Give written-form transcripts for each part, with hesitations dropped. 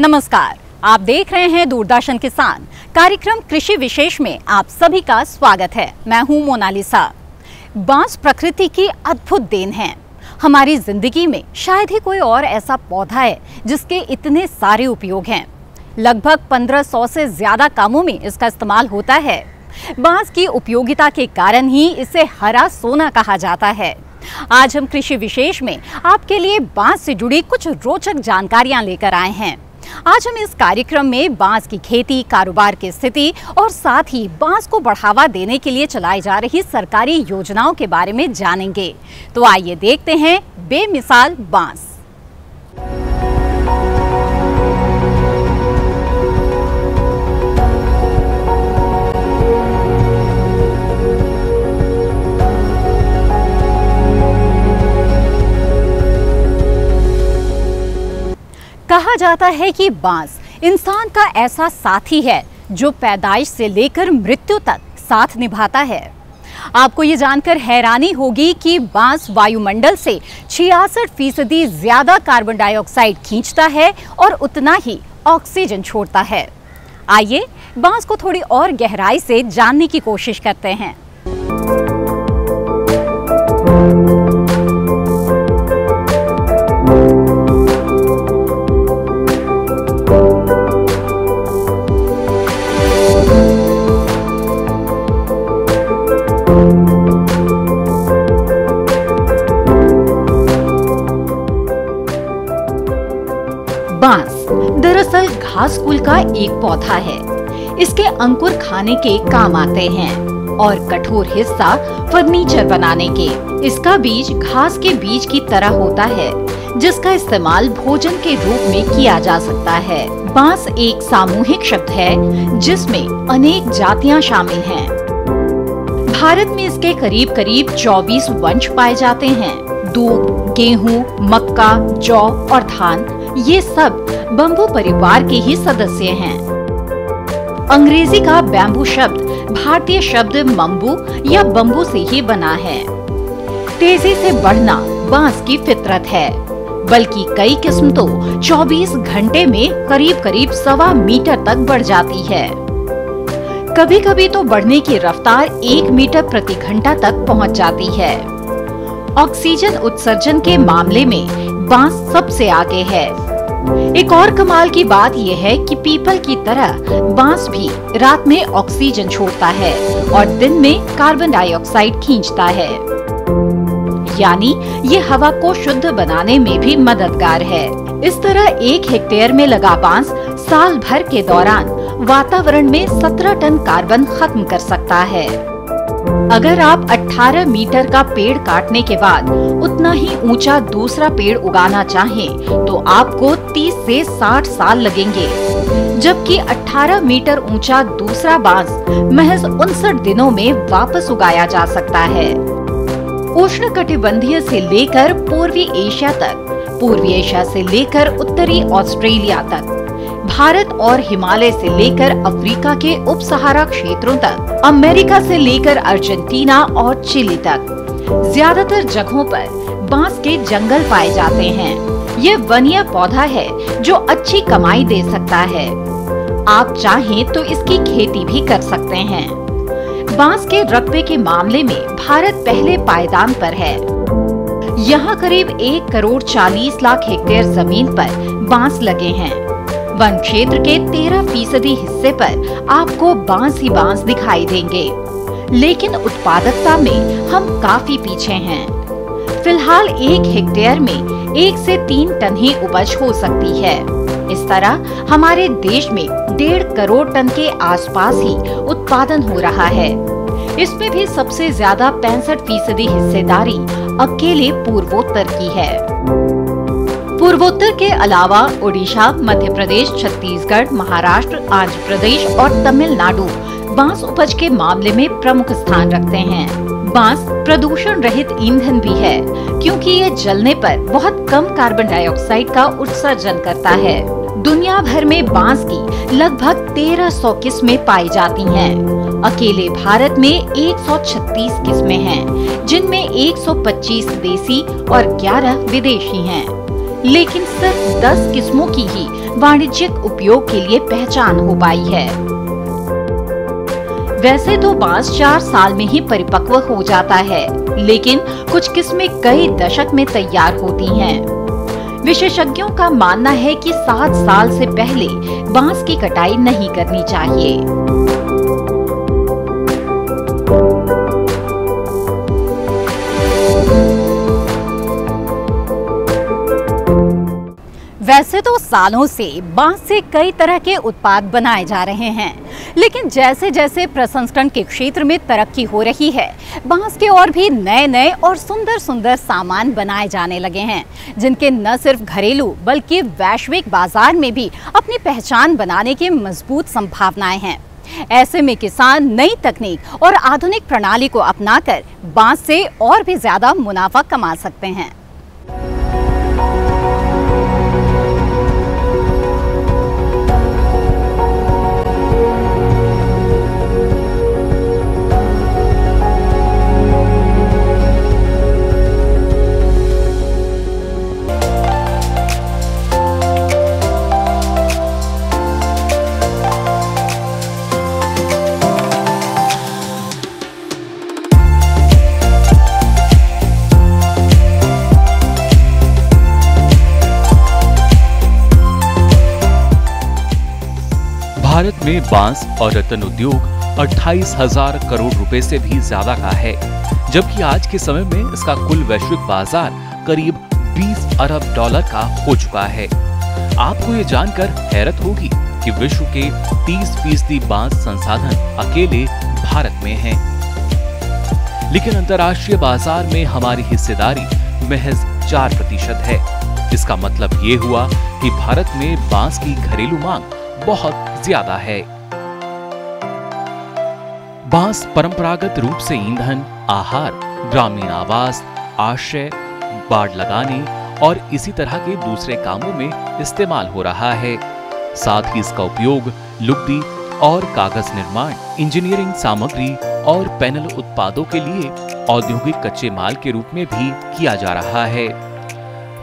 नमस्कार, आप देख रहे हैं दूरदर्शन किसान। कार्यक्रम कृषि विशेष में आप सभी का स्वागत है। मैं हूं मोनालिसा। बांस प्रकृति की अद्भुत देन है। हमारी जिंदगी में शायद ही कोई और ऐसा पौधा है जिसके इतने सारे उपयोग हैं। लगभग 1500 से ज्यादा कामों में इसका इस्तेमाल होता है। बांस की उपयोगिता के कारण ही इसे हरा सोना कहा जाता है। आज हम कृषि विशेष में आपके लिए बांस से जुड़ी कुछ रोचक जानकारियां लेकर आए हैं। आज हम इस कार्यक्रम में बांस की खेती, कारोबार की स्थिति और साथ ही बांस को बढ़ावा देने के लिए चलाई जा रही सरकारी योजनाओं के बारे में जानेंगे। तो आइए देखते हैं बेमिसाल बांस। कहा जाता है कि बांस इंसान का ऐसा साथी है जो पैदाइश से लेकर मृत्यु तक साथ निभाता है। आपको ये जानकर हैरानी होगी कि बांस वायुमंडल से 66% ज्यादा कार्बन डाइऑक्साइड खींचता है और उतना ही ऑक्सीजन छोड़ता है। आइए बांस को थोड़ी और गहराई से जानने की कोशिश करते हैं। बांस दरअसल घास कुल का एक पौधा है। इसके अंकुर खाने के काम आते हैं और कठोर हिस्सा फर्नीचर बनाने के। इसका बीज घास के बीज की तरह होता है जिसका इस्तेमाल भोजन के रूप में किया जा सकता है। बांस एक सामूहिक शब्द है जिसमें अनेक जातियां शामिल हैं। भारत में इसके करीब 24 वंश पाए जाते हैं। दूब, गेहूं, मक्का, जौ और धान ये सब बम्बू परिवार के ही सदस्य हैं। अंग्रेजी का बैम्बू शब्द भारतीय शब्द मम्बू या बम्बू से ही बना है। तेजी से बढ़ना बांस की फितरत है, बल्कि कई किस्म तो 24 घंटे में करीब 1.25 मीटर तक बढ़ जाती है। कभी कभी तो बढ़ने की रफ्तार 1 मीटर प्रति घंटा तक पहुंच जाती है। ऑक्सीजन उत्सर्जन के मामले में बांस सबसे आगे है। एक और कमाल की बात यह है कि पीपल की तरह बांस भी रात में ऑक्सीजन छोड़ता है और दिन में कार्बन डाइऑक्साइड खींचता है, यानी ये हवा को शुद्ध बनाने में भी मददगार है। इस तरह 1 हेक्टेयर में लगा बांस साल भर के दौरान वातावरण में 17 टन कार्बन खत्म कर सकता है। अगर आप 18 मीटर का पेड़ काटने के बाद उतना ही ऊंचा दूसरा पेड़ उगाना चाहें, तो आपको 30 से 60 साल लगेंगे, जबकि 18 मीटर ऊंचा दूसरा बांस महज 59 दिनों में वापस उगाया जा सकता है। उष्णकटिबंधीय से लेकर पूर्वी एशिया तक, पूर्वी एशिया से लेकर उत्तरी ऑस्ट्रेलिया तक, भारत और हिमालय से लेकर अफ्रीका के उप सहारा क्षेत्रों तक, अमेरिका से लेकर अर्जेंटीना और चिली तक ज्यादातर जगहों पर बांस के जंगल पाए जाते हैं। ये वनीय पौधा है जो अच्छी कमाई दे सकता है। आप चाहें तो इसकी खेती भी कर सकते हैं। बांस के रकबे के मामले में भारत पहले पायदान पर है। यहाँ करीब 1,40,00,000 हेक्टेयर जमीन पर बांस लगे हैं। वन क्षेत्र के 13% हिस्से पर आपको बांस ही बांस दिखाई देंगे, लेकिन उत्पादकता में हम काफी पीछे हैं। फिलहाल 1 हेक्टेयर में 1 से 3 टन ही उपज हो सकती है। इस तरह हमारे देश में 1.5 करोड़ टन के आसपास ही उत्पादन हो रहा है। इसमें भी सबसे ज्यादा 65% हिस्सेदारी अकेले पूर्वोत्तर की है। पूर्वोत्तर के अलावा ओडिशा, मध्य प्रदेश, छत्तीसगढ़, महाराष्ट्र, आंध्र प्रदेश और तमिलनाडु बांस उपज के मामले में प्रमुख स्थान रखते हैं। बांस प्रदूषण रहित ईंधन भी है, क्योंकि ये जलने पर बहुत कम कार्बन डाइऑक्साइड का उत्सर्जन करता है। दुनिया भर में बांस की लगभग 1300 किस्में पाई जाती हैं। अकेले भारत में 136 किस्में हैं, जिनमें 125 देसी और 11 विदेशी हैं। लेकिन सिर्फ 10 किस्मों की ही वाणिज्यिक उपयोग के लिए पहचान हो पाई है। वैसे तो बांस 4 साल में ही परिपक्व हो जाता है, लेकिन कुछ किस्में कई दशक में तैयार होती हैं। विशेषज्ञों का मानना है कि 7 साल से पहले बांस की कटाई नहीं करनी चाहिए। वैसे तो सालों से बांस से कई तरह के उत्पाद बनाए जा रहे हैं, लेकिन जैसे जैसे प्रसंस्करण के क्षेत्र में तरक्की हो रही है, बांस के और भी नए नए और सुंदर सुंदर सामान बनाए जाने लगे हैं, जिनके न सिर्फ घरेलू बल्कि वैश्विक बाजार में भी अपनी पहचान बनाने की मजबूत संभावनाएं हैं। ऐसे में किसान नई तकनीक और आधुनिक प्रणाली को अपनाकर बांस से और भी ज्यादा मुनाफा कमा सकते हैं। भारत में बांस और रत्न उद्योग 28,000 करोड़ रुपए से भी ज्यादा का है, जबकि आज के समय में इसका कुल वैश्विक बाजार करीब 20 अरब डॉलर का हो चुका है। आपको ये जानकर हैरत होगी कि विश्व के 30% बांस संसाधन अकेले भारत में हैं। लेकिन अंतर्राष्ट्रीय बाजार में हमारी हिस्सेदारी महज 4% है। इसका मतलब ये हुआ कि भारत में बांस की घरेलू मांग बहुत ज्यादा है। बांस परंपरागत रूप से ईंधन, आहार, ग्रामीण आवास, आश्रय, बाड़ लगाने और इसी तरह के दूसरे कामों में इस्तेमाल हो रहा है। साथ ही इसका उपयोग लुगदी और कागज निर्माण, इंजीनियरिंग सामग्री और पैनल उत्पादों के लिए औद्योगिक कच्चे माल के रूप में भी किया जा रहा है।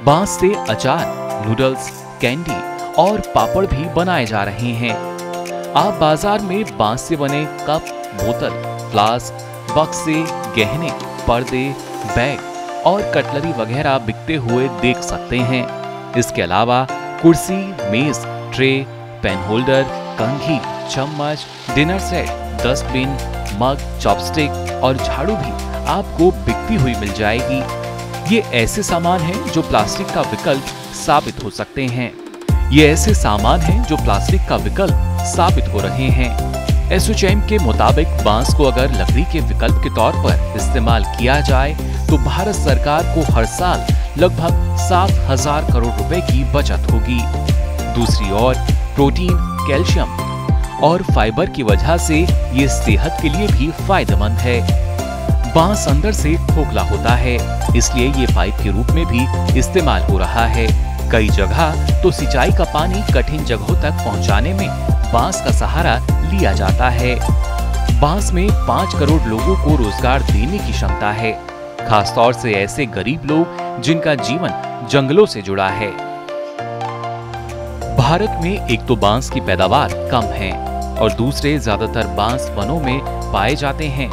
बांस से अचार, नूडल्स, कैंडी और पापड़ भी बनाए जा रहे हैं। आप बाजार में बांस से बने कप, बोतल, फ्लास्क, बक्से, गहने, पर्दे, बैग और कटलरी वगैरह बिकते हुए देख सकते हैं। इसके अलावा कुर्सी, मेज, ट्रे, पेन होल्डर, कंघी, चम्मच, डिनर सेट, डस्टबिन, मग, चॉपस्टिक और झाड़ू भी आपको बिकती हुई मिल जाएगी। ये ऐसे सामान हैं जो प्लास्टिक का विकल्प साबित हो सकते हैं। ये ऐसे सामान हैं जो प्लास्टिक का विकल्प साबित हो रहे हैं। एसोचैम के मुताबिक बांस को अगर लकड़ी के विकल्प के तौर पर इस्तेमाल किया जाए तो भारत सरकार को हर साल लगभग 7,000 करोड़ रुपए की बचत होगी। दूसरी ओर प्रोटीन, कैल्शियम और फाइबर की वजह से ये सेहत के लिए भी फायदेमंद है। बांस अंदर से खोखला होता है, इसलिए ये पाइप के रूप में भी इस्तेमाल हो रहा है। कई जगह तो सिंचाई का पानी कठिन जगहों तक पहुंचाने में बांस का सहारा लिया जाता है। बांस में 5 करोड़ लोगों को रोजगार देने की क्षमता है, खासतौर से ऐसे गरीब लोग जिनका जीवन जंगलों से जुड़ा है। भारत में एक तो बांस की पैदावार कम है और दूसरे ज्यादातर बांस वनों में पाए जाते हैं।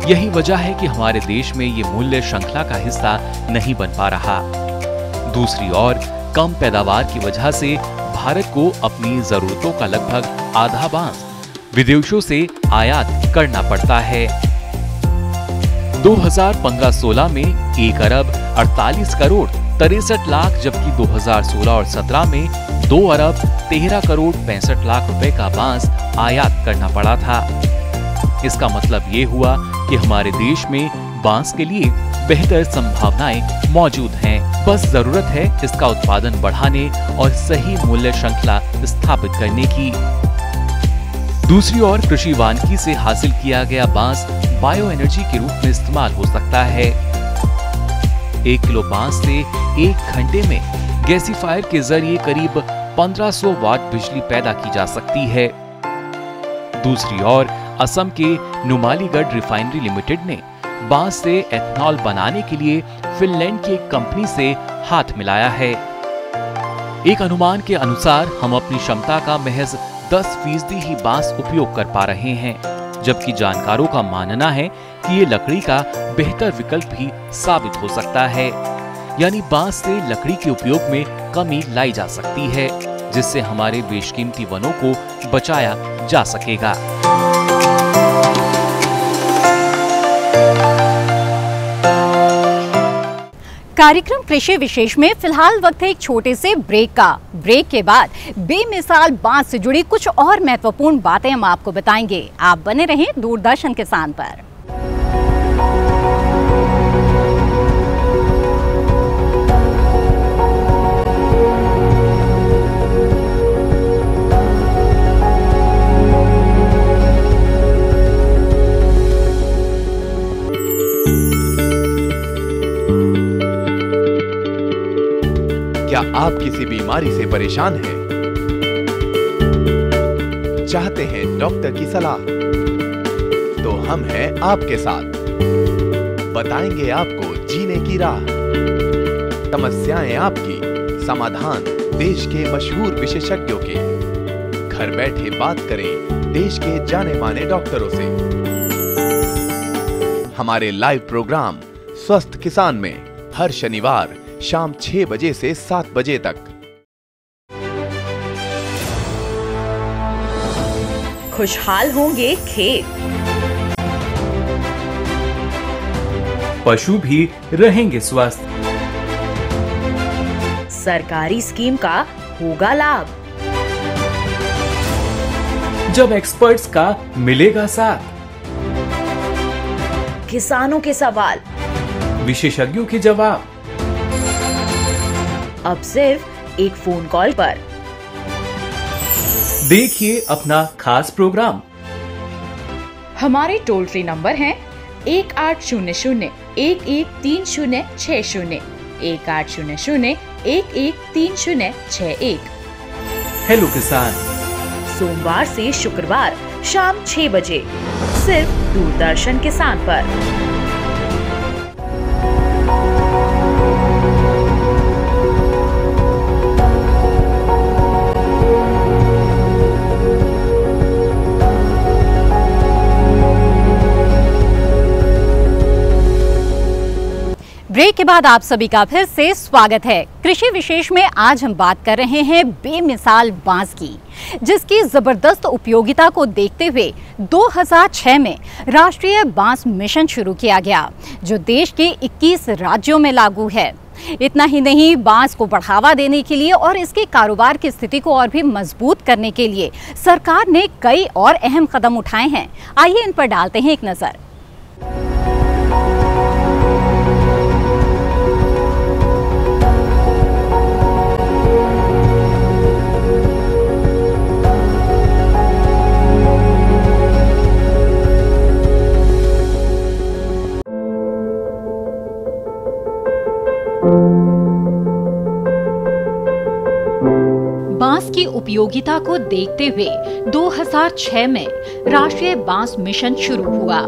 यही वजह है कि हमारे देश में ये मूल्य श्रृंखला का हिस्सा नहीं बन पा रहा। दूसरी ओर कम पैदावार की वजह से भारत को अपनी जरूरतों का लगभग आधा बांस विदेशों से आयात करना पड़ता है। 2015-16 में 1 अरब 48 करोड़ 63 लाख, जबकि 2016 और 17 में 2 अरब 13 करोड़ 65 लाख रुपए का बांस आयात करना पड़ा था। इसका मतलब ये हुआ कि हमारे देश में बांस के लिए बेहतर संभावनाएं मौजूद हैं। बस जरूरत है इसका उत्पादन बढ़ाने और सही मूल्य श्रृंखला स्थापित करने की। दूसरी ओर कृषि वानिकी से हासिल किया गया बांस बायो एनर्जी के रूप में इस्तेमाल हो सकता है। 1 किलो बांस से 1 घंटे में गैसीफायर के जरिए करीब 1500 वाट बिजली पैदा की जा सकती है। दूसरी ओर असम के नुमालीगढ़ रिफाइनरी लिमिटेड ने बांस से एथेनॉल बनाने के लिए फिनलैंड की एक कंपनी से हाथ मिलाया है। एक अनुमान के अनुसार हम अपनी क्षमता का महज 10% ही बांस उपयोग कर पा रहे हैं, जबकि जानकारों का मानना है कि ये लकड़ी का बेहतर विकल्प भी साबित हो सकता है। यानी बांस से लकड़ी के उपयोग में कमी लाई जा सकती है, जिससे हमारे बेशकीमती वनों को बचाया जा सकेगा। कार्यक्रम कृषि विशेष में फिलहाल वक्त है एक छोटे से ब्रेक का। ब्रेक के बाद बेमिसाल बांस से जुड़ी कुछ और महत्वपूर्ण बातें हम आपको बताएंगे। आप बने रहें दूरदर्शन किसान पर। क्या आप किसी बीमारी से परेशान हैं? चाहते हैं डॉक्टर की सलाह? तो हम हैं आपके साथ। बताएंगे आपको जीने की राह। समस्याएं आपकी, समाधान देश के मशहूर विशेषज्ञों के। घर बैठे बात करें देश के जाने माने डॉक्टरों से। हमारे लाइव प्रोग्राम स्वस्थ किसान में हर शनिवार शाम 6 बजे से 7 बजे तक। खुशहाल होंगे खेत, पशु भी रहेंगे स्वस्थ, सरकारी स्कीम का होगा लाभ, जब एक्सपर्ट्स का मिलेगा साथ, किसानों के सवाल, विशेषज्ञों के जवाब, अब सिर्फ एक फोन कॉल पर। देखिए अपना खास प्रोग्राम। हमारे टोल फ्री नंबर हैं 1800-113060, 1800-113061। हेलो किसान, सोमवार से शुक्रवार शाम 6 बजे सिर्फ दूरदर्शन किसान पर। ब्रेक के बाद आप सभी का फिर से स्वागत है। कृषि विशेष में आज हम बात कर रहे हैं बेमिसाल बांस की, जिसकी जबरदस्त उपयोगिता को देखते हुए 2006 में राष्ट्रीय बांस मिशन शुरू किया गया, जो देश के 21 राज्यों में लागू है। इतना ही नहीं, बांस को बढ़ावा देने के लिए और इसके कारोबार की स्थिति को और भी मजबूत करने के लिए सरकार ने कई और अहम कदम उठाए हैं। आइए इन पर डालते हैं एक नजर। बांस की उपयोगिता को देखते हुए 2006 में राष्ट्रीय बांस मिशन शुरू हुआ।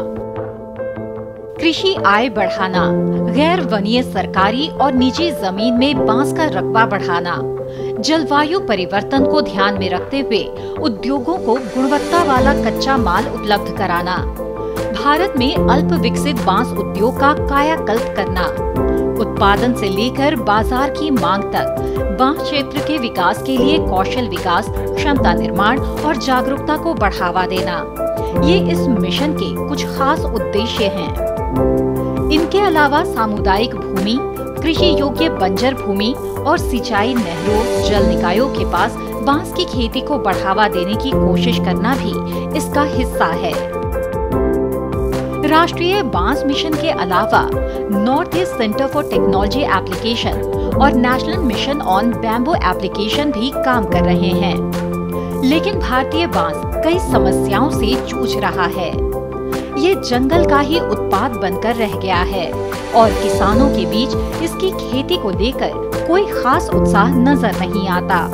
कृषि आय बढ़ाना, गैर वनीय सरकारी और निजी जमीन में बांस का रकबा बढ़ाना, जलवायु परिवर्तन को ध्यान में रखते हुए उद्योगों को गुणवत्ता वाला कच्चा माल उपलब्ध कराना, भारत में अल्प विकसित बांस उद्योग का कायाकल्प करना, उत्पादन से लेकर बाजार की मांग तक बांस क्षेत्र के विकास के लिए कौशल विकास, क्षमता निर्माण और जागरूकता को बढ़ावा देना, ये इस मिशन के कुछ खास उद्देश्य हैं। इनके अलावा सामुदायिक भूमि, कृषि योग्य बंजर भूमि और सिंचाई नहरों, जल निकायों के पास बांस की खेती को बढ़ावा देने की कोशिश करना भी इसका हिस्सा है। राष्ट्रीय बांस मिशन के अलावा north east centre for technology application और national mission on bamboo application भी काम कर रहे हैं। लेकिन भारतीय बांस कई समस्याओं से जूझ रहा है। ये जंगल का ही उत्पाद बनकर रह गया है और किसानों के बीच इसकी खेती को लेकर कोई खास उत्साह नजर नहीं आता।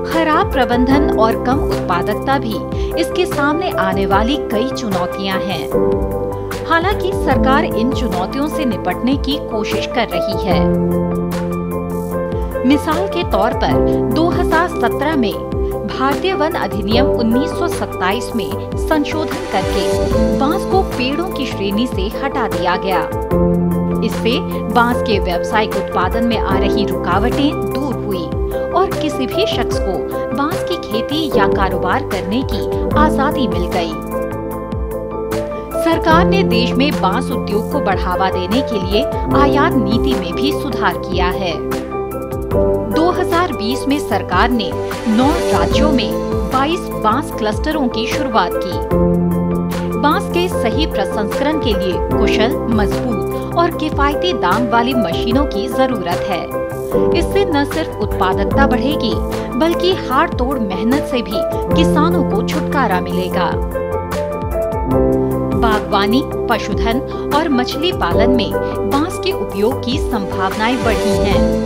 खराब प्रबंधन और कम उत्पादकता भी इसके सामने आने वाली कई चुनौतियां हैं। हालांकि सरकार इन चुनौतियों से निपटने की कोशिश कर रही है। मिसाल के तौर पर 2017 में भारतीय वन अधिनियम 1927 में संशोधन करके बांस को पेड़ों की श्रेणी से हटा दिया गया। इससे बांस के व्यावसायिक उत्पादन में आ रही रुकावटें दूर हुई और किसी भी शख्स को बांस की खेती या कारोबार करने की आजादी मिल गई। सरकार ने देश में बांस उद्योग को बढ़ावा देने के लिए आयात नीति में भी सुधार किया है। 2020 में सरकार ने 9 राज्यों में 22 बांस क्लस्टरों की शुरुआत की। बांस के सही प्रसंस्करण के लिए कुशल, मजबूत और किफायती दाम वाली मशीनों की जरूरत है। इससे न सिर्फ उत्पादकता बढ़ेगी, बल्कि हाड़ तोड़ मेहनत से भी किसानों को छुटकारा मिलेगा। बागवानी, पशुधन और मछली पालन में बांस के उपयोग की संभावनाएं बढ़ी हैं।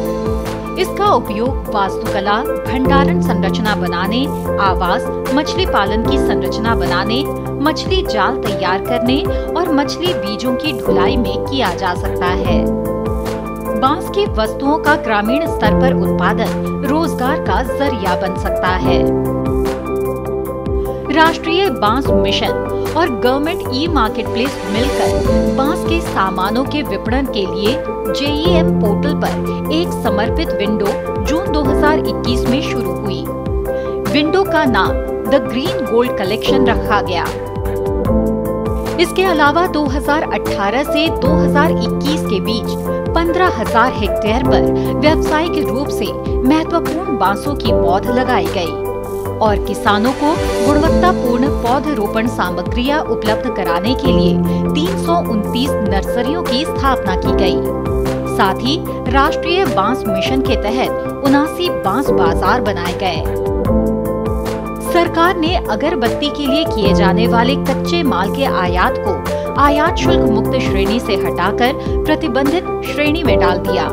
इसका उपयोग वास्तुकला, भंडारण संरचना बनाने, आवास, मछली पालन की संरचना बनाने, मछली जाल तैयार करने और मछली बीजों की ढुलाई में किया जा सकता है। बांस की वस्तुओं का ग्रामीण स्तर पर उत्पादन रोजगार का जरिया बन सकता है। राष्ट्रीय बांस मिशन और गवर्नमेंट ई मार्केटप्लेस मिलकर बांस के सामानों के विपणन के लिए JEM पोर्टल पर एक समर्पित विंडो जून 2021 में शुरू हुई। विंडो का नाम द ग्रीन गोल्ड कलेक्शन रखा गया। इसके अलावा 2018 से 2021 के बीच 15,000 हेक्टेयर पर व्यावसायिक रूप से महत्वपूर्ण बांसों की पौध लगाई गई और किसानों को गुणवत्तापूर्ण पौधरोपण सामग्रियां उपलब्ध कराने के लिए 329 नर्सरियों की स्थापना की गई। साथ ही राष्ट्रीय बांस मिशन के तहत 79 बांस बाजार बनाए गए। सरकार ने अगरबत्ती के लिए किए जाने वाले कच्चे माल के आयात को आयात शुल्क मुक्त श्रेणी से हटाकर प्रतिबंधित श्रेणी में डाल दिया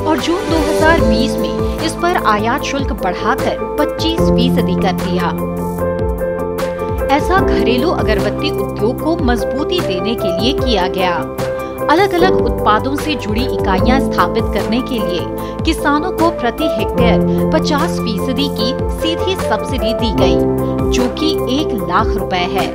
और जून 2020 में इस पर आयात शुल्क बढ़ाकर 25% कर दिया। ऐसा घरेलू अगरबत्ती उद्योग को मजबूती देने के लिए किया गया। अलग अलग उत्पादों से जुड़ी इकाइयां स्थापित करने के लिए किसानों को प्रति हेक्टेयर 50% की सीधी सब्सिडी दी गई, जो कि 1 लाख रुपए है।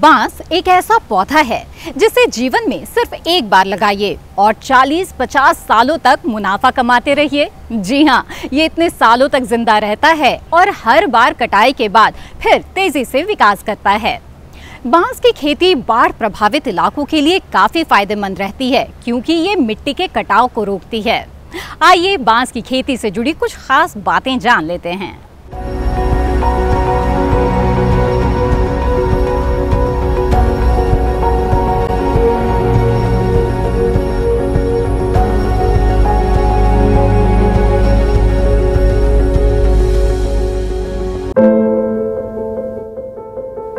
बांस एक ऐसा पौधा है जिसे जीवन में सिर्फ एक बार लगाइए और 40-50 सालों तक मुनाफा कमाते रहिए। जी हाँ, ये इतने सालों तक जिंदा रहता है और हर बार कटाई के बाद फिर तेजी से विकास करता है। बांस की खेती बाढ़ प्रभावित इलाकों के लिए काफी फायदेमंद रहती है, क्योंकि ये मिट्टी के कटाव को रोकती है। आइए बांस की खेती से जुड़ी कुछ खास बातें जान लेते हैं।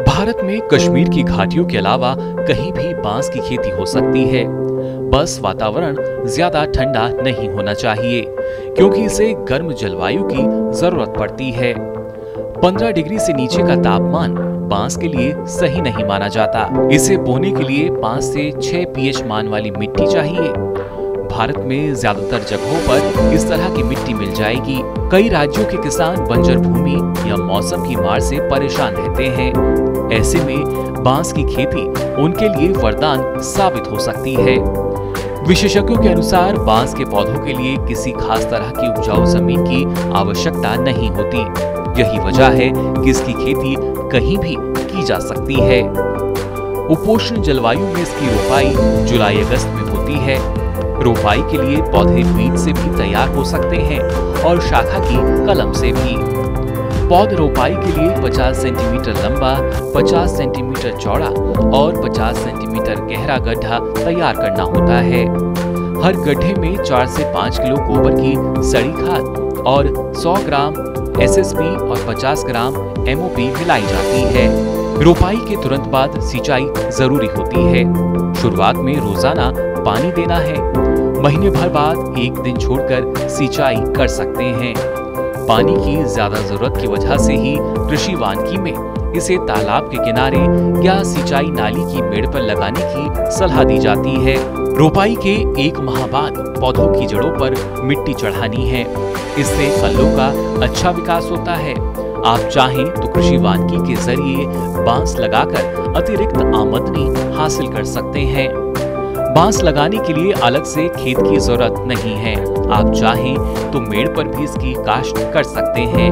भारत में कश्मीर की घाटियों के अलावा कहीं भी बांस की खेती हो सकती है। बस वातावरण ज्यादा ठंडा नहीं होना चाहिए, क्योंकि इसे गर्म जलवायु की जरूरत पड़ती है। 15 डिग्री से नीचे का तापमान बांस के लिए सही नहीं माना जाता। इसे बोने के लिए 5 से 6 pH मान वाली मिट्टी चाहिए। भारत में ज्यादातर जगहों पर इस तरह की मिट्टी मिल जाएगी। कई राज्यों के किसान बंजर भूमि या मौसम की मार से परेशान रहते हैं। ऐसे में बांस की खेती उनके लिए वरदान साबित हो सकती है। विशेषज्ञों के अनुसार बांस के पौधों के लिए किसी खास तरह की उपजाऊ जमीन की आवश्यकता नहीं होती। यही वजह है कि इसकी खेती कहीं भी की जा सकती है। उपोष्ण जलवायु में इसकी रोपाई जुलाई-अगस्त में होती है। रोपाई के लिए पौधे बीज से भी तैयार हो सकते हैं और शाखा की कलम से भी। पौध रोपाई के लिए 50 सेंटीमीटर लंबा, 50 सेंटीमीटर चौड़ा और 50 सेंटीमीटर गहरा गड्ढा तैयार करना होता है। हर गड्ढे में 4 से 5 किलो गोबर की सड़ी खाद और 100 ग्राम SSP और 50 ग्राम MOP मिलाई जाती है। रोपाई के तुरंत बाद सिंचाई जरूरी होती है। शुरुआत में रोजाना पानी देना है। महीने भर बाद एक दिन छोड़कर सिंचाई कर सकते हैं। पानी की ज्यादा जरूरत की वजह से ही कृषि वानिकी में इसे तालाब के किनारे या सिंचाई नाली की मेड़ पर लगाने की सलाह दी जाती है। रोपाई के 1 माह बाद पौधों की जड़ों पर मिट्टी चढ़ानी है। इससे फलों का अच्छा विकास होता है। आप चाहें तो कृषि वानिकी के जरिए बांस लगाकर अतिरिक्त आमदनी हासिल कर सकते हैं। बांस लगाने के लिए अलग से खेत की जरूरत नहीं है। आप चाहें तो मेड़ पर भी इसकी काश्त कर सकते हैं।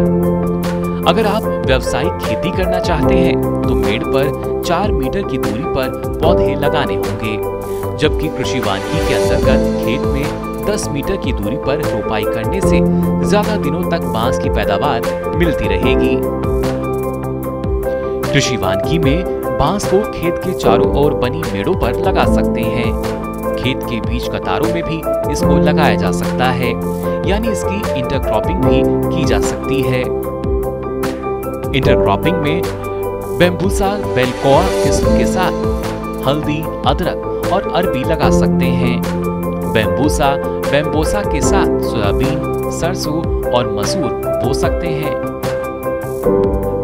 अगर आप व्यावसायिक खेती करना चाहते हैं तो मेड़ पर 4 मीटर की दूरी पर पौधे लगाने होंगे, जबकि कृषि वानिकी के अंतर्गत खेत में 10 मीटर की दूरी पर रोपाई करने से ज्यादा दिनों तक बांस की पैदावार मिलती रहेगी। कृषि वानिकी में बांस को खेत के चारों ओर बनी मेड़ों पर लगा सकते हैं। खेत के बीच कतारों में भी इसको लगाया जा सकता है, यानी इसकी इंटरक्रॉपिंग भी की जा सकती है। इंटरक्रॉपिंग में बैम्बूसा बेलकोआ किस्म के साथ हल्दी, अदरक और अरबी लगा सकते हैं। बैम्बोसा के साथ सोयाबीन, सरसों और मसूर बो सकते हैं।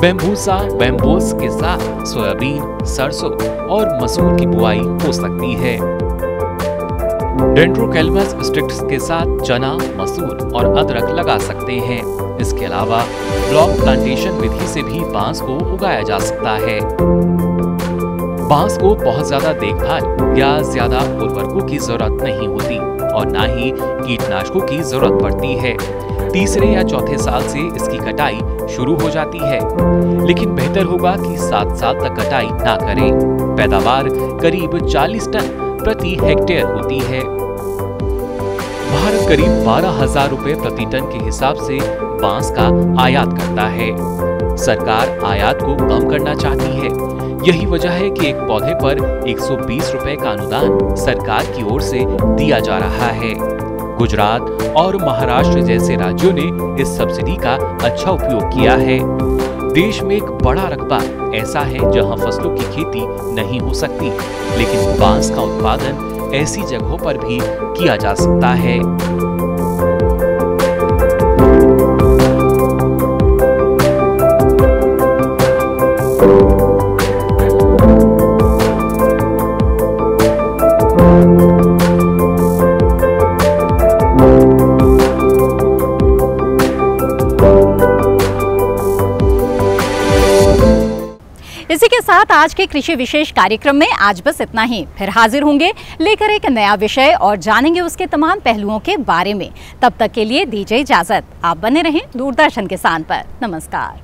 बैम्बोस के साथ सोयाबीन, सरसों और मसूर की बुआई हो सकती है। डेंड्रोकैलमस स्ट्रिक्ट्स के साथ चना, मसूर और अदरक लगा सकते हैं। इसके अलावा ब्लॉक प्लांटेशन विधि से भी बांस को उगाया जा सकता है। बांस को बहुत ज्यादा देखभाल या ज्यादा उर्वरकों की जरूरत नहीं होती और ना ही कीटनाशकों की जरूरत पड़ती है। तीसरे या चौथे साल से इसकी कटाई शुरू हो जाती है, लेकिन बेहतर होगा कि 7 साल तक कटाई ना करें। पैदावार करीब 40 टन प्रति हेक्टेयर होती है। भारत करीब 12,000 रुपए प्रति टन के हिसाब से बांस का आयात करता है। सरकार आयात को कम करना चाहती है। यही वजह है कि एक पौधे पर 120 रुपए का अनुदान सरकार की ओर से दिया जा रहा है। गुजरात और महाराष्ट्र जैसे राज्यों ने इस सब्सिडी का अच्छा उपयोग किया है। देश में एक बड़ा रकबा ऐसा है जहां फसलों की खेती नहीं हो सकती, लेकिन बांस का उत्पादन ऐसी जगहों पर भी किया जा सकता है। इसी के साथ आज के कृषि विशेष कार्यक्रम में आज बस इतना ही। फिर हाजिर होंगे लेकर एक नया विषय और जानेंगे उसके तमाम पहलुओं के बारे में। तब तक के लिए दीजिए इजाजत। आप बने रहें दूरदर्शन किसान पर। नमस्कार।